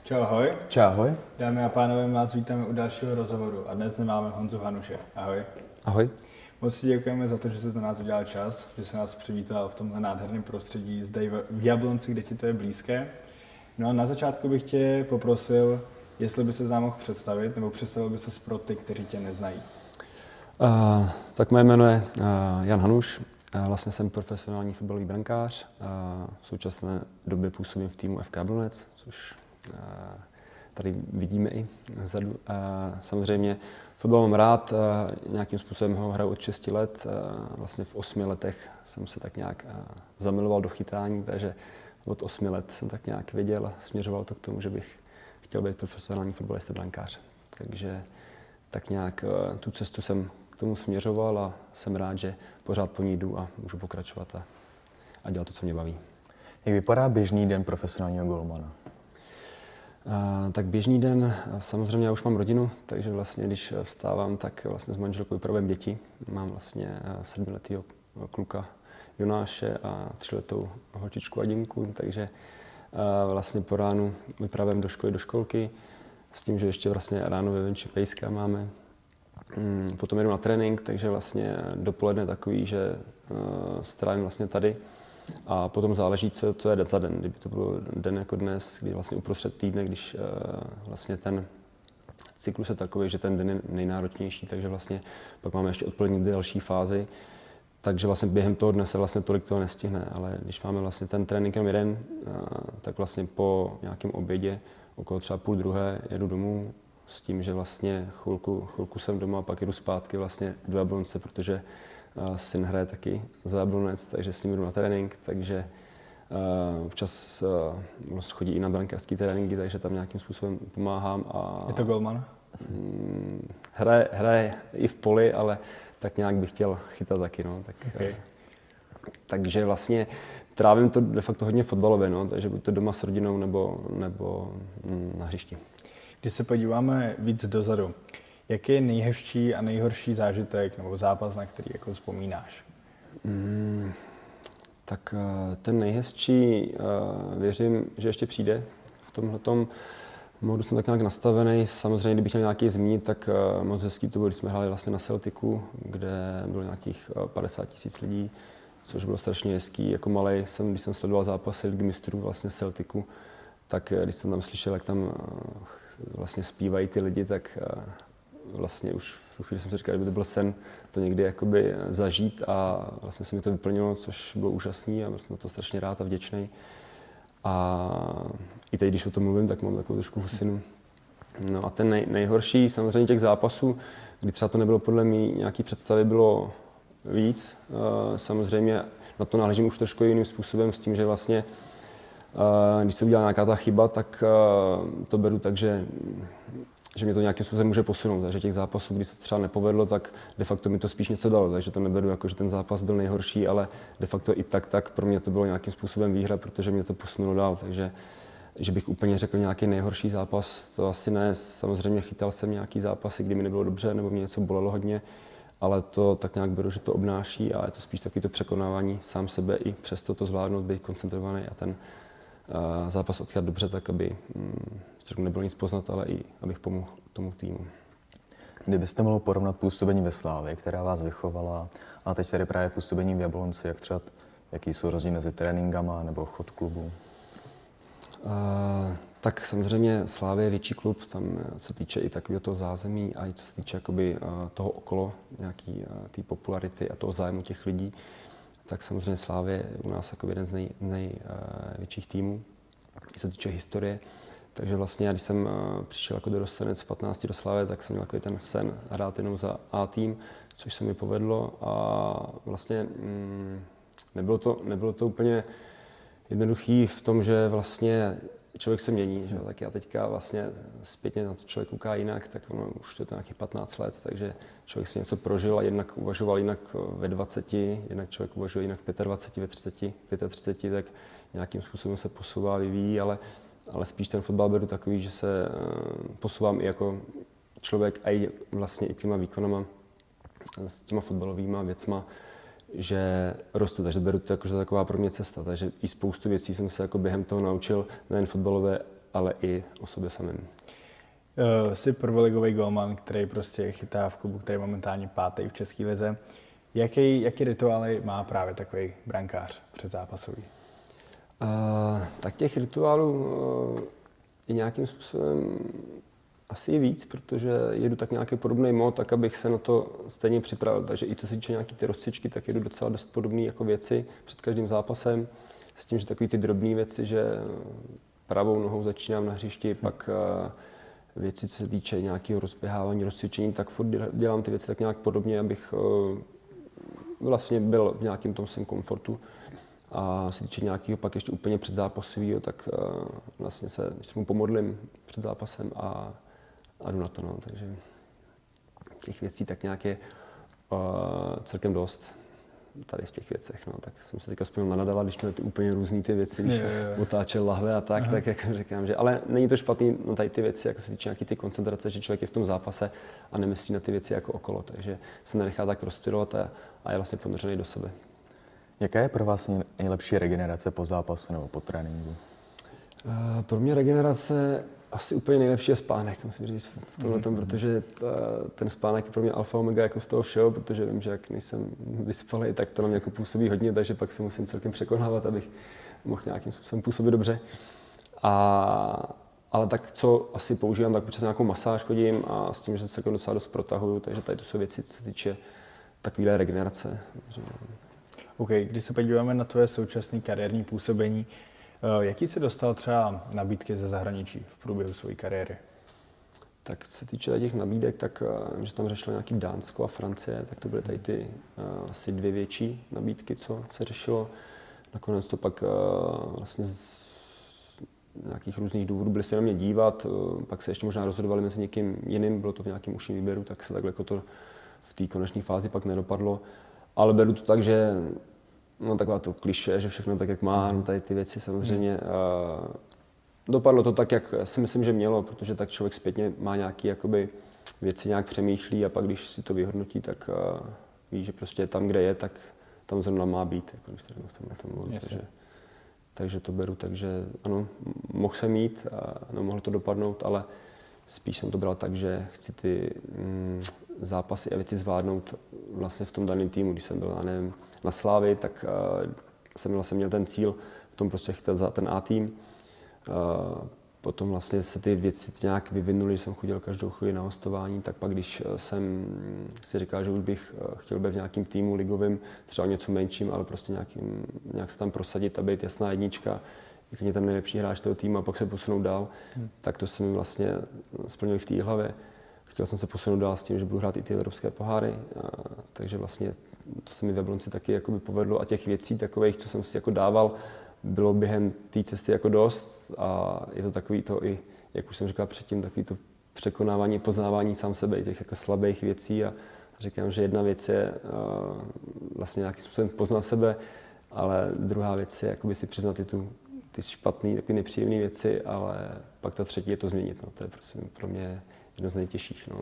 Čau, ahoj. Čau, ahoj. Dámy a pánové, vás vítáme u dalšího rozhovoru a dnes máme Honzu Hanuše. Ahoj. Ahoj. Moc si děkujeme za to, že jsi za nás udělal čas, že jsi nás přivítal v tomhle nádherném prostředí zde v Jablonci, kde ti to je blízké. No a na začátku bych tě poprosil, jestli by se nám mohl představit, nebo představil by se pro ty, kteří tě neznají. Tak moje jméno je Jan Hanuš. Vlastně jsem profesionální fotbalový brankář. V současné době působím v týmu FK Jablonec, což tady vidíme i vzadu. Samozřejmě fotbal mám rád, nějakým způsobem ho hraju od 6 let. Vlastně v 8 letech jsem se tak nějak zamiloval do chytání, takže od 8 let jsem tak nějak věděl a směřoval to k tomu, že bych chtěl být profesionální fotbalista brankář. Takže tak nějak tu cestu jsem k tomu směřoval a jsem rád, že pořád po ní jdu a můžu pokračovat a dělat to, co mě baví. Jak vypadá běžný den profesionálního golmana? Tak běžný den, samozřejmě já už mám rodinu, takže vlastně když vstávám, tak vlastně s manželkou vypravujeme děti. Mám vlastně 7letého kluka Jonáše a 3letou holčičku Adinku, takže vlastně po ránu vypravujeme do školy, do školky, s tím, že ještě vlastně ráno ve venči pejska máme. Potom jedu na trénink, takže vlastně dopoledne takový, že strávím vlastně tady. A potom záleží, co to je za den. Kdyby to byl den jako dnes, kdy vlastně uprostřed týdne, když vlastně ten cyklus je takový, že ten den je nejnáročnější, takže vlastně pak máme ještě odpolední další fázi. Takže vlastně během toho dne se vlastně tolik toho nestihne, ale když máme vlastně ten trénink jenom jeden, tak vlastně po nějakém obědě okolo třeba 12:30 jedu domů s tím, že vlastně chvilku jsem doma a pak jedu zpátky vlastně do Jablonce, protože syn hraje taky za Jablonec, takže s ním jdu na trénink, takže občas chodí i na brankářské tréninky, takže tam nějakým způsobem pomáhám. Je to golman? Hraje i v poli, ale tak nějak bych chtěl chytat taky. No. Okay. Takže vlastně trávím to de facto hodně fotbalově, no, takže buď to doma s rodinou nebo na hřišti. Když se podíváme víc dozadu, jaký je nejhezčí a nejhorší zážitek nebo zápas, na který jako vzpomínáš? Tak ten nejhezčí věřím, že ještě přijde. V tomhletom modu jsem tak nějak nastavený. Samozřejmě, kdybych měl nějaký zmínit, tak moc hezký to bylo, když jsme hráli vlastně na Celticu, kde bylo nějakých 50 000 lidí, což bylo strašně hezký. Jako malej když jsem sledoval zápasy Ligy mistrů vlastně Celticu, tak když jsem tam slyšel, jak tam vlastně zpívají ty lidi, tak vlastně už v tu chvíli jsem si říkal, že by to byl sen to někdy jakoby zažít a vlastně se mi to vyplnilo, což bylo úžasný a byl jsem na to strašně rád a vděčný. A i teď, když o tom mluvím, tak mám takovou trošku husinu. No a ten nejhorší samozřejmě těch zápasů, kdy třeba to nebylo podle mě nějaký představy, bylo víc. Samozřejmě na to nahlížím už trošku jiným způsobem s tím, že vlastně když se udělá nějaká ta chyba, tak to beru tak, že mě to nějakým způsobem může posunout. Takže těch zápasů, když se to třeba nepovedlo, tak de facto mi to spíš něco dalo. Takže to neberu jako, že ten zápas byl nejhorší, ale de facto i tak pro mě to bylo nějakým způsobem výhra, protože mě to posunulo dál. Takže že bych úplně řekl nějaký nejhorší zápas, to asi ne. Samozřejmě chytal jsem nějaký zápasy, kdy mi nebylo dobře nebo mě něco bolelo hodně, ale to tak nějak beru, že to obnáší a je to spíš takový to překonávání sám sebe i přesto to zvládnout, být koncentrovaný a ten zápas odchytat dobře, tak aby nebylo nic poznat, ale i abych pomohl tomu týmu. Kdybyste mohl porovnat působení ve Slávii, která vás vychovala, a teď tady právě působení v Jablonci, jaký jsou rozdíly mezi tréninkama nebo chod klubu? Tak samozřejmě Slavie je větší klub, tam co se týče i takového toho zázemí a i co se týče jakoby, toho okolo, nějaký té popularity a toho zájmu těch lidí. Tak samozřejmě Slavie je u nás jako jeden z největších týmů, co se týče historie. Takže vlastně já, když jsem přišel jako dorostenec v 15 do Slavie, tak jsem měl takový ten sen hrát jenom za A tým, což se mi povedlo a vlastně nebylo to úplně jednoduchý v tom, že vlastně člověk se mění, že? Tak já teďka vlastně zpětně na to člověk kouká jinak, tak ono už to je nějakých 15 let, takže člověk si něco prožil a jednak uvažoval jinak ve 20, jednak člověk uvažuje jinak v 25, ve 30, 35, tak nějakým způsobem se posouvá, vyvíjí, ale spíš ten fotbal beru takový, že se posouvám i jako člověk a i vlastně i těma výkonama, s těma fotbalovýma věcma, že rostu, takže beru to jako, že taková pro mě cesta, takže i spoustu věcí jsem se jako během toho naučil, nejen fotbalové, ale i o sobě samém. Jsi prvoligový golman, který prostě chytá v klubu, který je momentálně 5. v české lize. Jaký rituály má právě takový brankář předzápasový? Tak těch rituálů je nějakým způsobem asi víc, protože jedu tak nějaký podobný mod, tak abych se na to stejně připravil. Takže i co se týče nějaký ty rozcvičky, tak jedu docela dost podobné jako věci před každým zápasem. S tím, že takový ty drobné věci, že pravou nohou začínám na hřišti, pak věci, co se týče nějakého rozběhávání, rozcvičení, tak furt dělám ty věci tak nějak podobně, abych vlastně byl v nějakém tom svém komfortu. A se týče nějakého pak ještě úplně předzápasového, tak vlastně se mu pomodlím před zápasem a jdu na to. No. Takže těch věcí tak nějak je celkem dost tady v těch věcech. No. Tak jsem se teďka vzpomněl na Nadala, když měl ty úplně různý ty věci, když otáčel lahve a tak, tak jako říkám, že ale není to špatný na tady ty věci, jako se týče nějaký ty koncentrace, že člověk je v tom zápase a nemyslí na ty věci jako okolo, takže se nenechá tak rozptylovat a je vlastně ponořený do sebe. Jaká je pro vás nejlepší regenerace po zápase nebo po tréninku? Pro mě regenerace asi úplně nejlepší je spánek, musím říct v tomhletom, protože ten spánek je pro mě alfa omega jako z toho všeho, protože vím, že jak nejsem vyspalý, tak to na mě jako působí hodně, takže pak se musím celkem překonávat, abych mohl nějakým způsobem působit dobře. Ale tak co asi používám, tak občas nějakou masáž chodím a s tím, že se celkem docela dost protahuju, takže tady to jsou věci, co se týče takovéhle regenerace. OK, když se podíváme na tvoje současné kariérní působení, jaký jsi dostal třeba nabídky ze zahraničí v průběhu své kariéry? Tak co se týče těch nabídek, tak že tam řešilo nějaký Dánsko a Francie, tak to byly tady ty asi 2 větší nabídky, co se řešilo. Nakonec to pak vlastně z nějakých různých důvodů byli se na mě dívat, pak se ještě možná rozhodovali mezi někým jiným, bylo to v nějakém užším výběru, tak se takhle jako to v té konečné fázi pak nedopadlo. Ale beru to tak, že no taková to klišé, že všechno tak, jak má, no tady ty věci samozřejmě. Dopadlo to tak, jak si myslím, že mělo, protože tak člověk zpětně má nějaké jakoby věci, nějak přemýšlí a pak, když si to vyhodnotí, tak ví, že prostě tam, kde je, tak tam zrovna má být, jako když to v tom takže to beru, takže ano, mohl jsem jít a nemohlo to dopadnout, ale spíš jsem to bral tak, že chci ty zápasy a věci zvládnout vlastně v tom daném týmu. Když jsem byl, nevím, na Slávii, tak jsem vlastně měl ten cíl v tom prostě chtěl za ten A tým. Potom vlastně se ty věci nějak vyvinuly, že jsem chodil každou chvíli na hostování, tak pak když jsem si říkal, že už bych chtěl být v nějakém týmu ligovým, třeba něco menším, ale prostě nějak se tam prosadit a být jasná jednička, jak ten nejlepší hráč toho týmu a pak se posunout dál, tak to jsem vlastně splnil v té hlavě. Chtěl jsem se posunout dál s tím, že budu hrát i ty evropské poháry, takže vlastně to se mi v Jablonci taky jakoby povedlo a těch věcí takových, co jsem si jako dával, bylo během té cesty jako dost a je to takový to i, jak už jsem říkal předtím, takový to překonávání, poznávání sám sebe i těch jako slabých věcí a říkám, že jedna věc je vlastně nějakým způsobem poznat sebe, ale druhá věc je jakoby si přiznat ty špatné, takové nepříjemné věci, ale pak ta třetí je to změnit. No. To je prostě pro mě jedno z nejtěžších. No,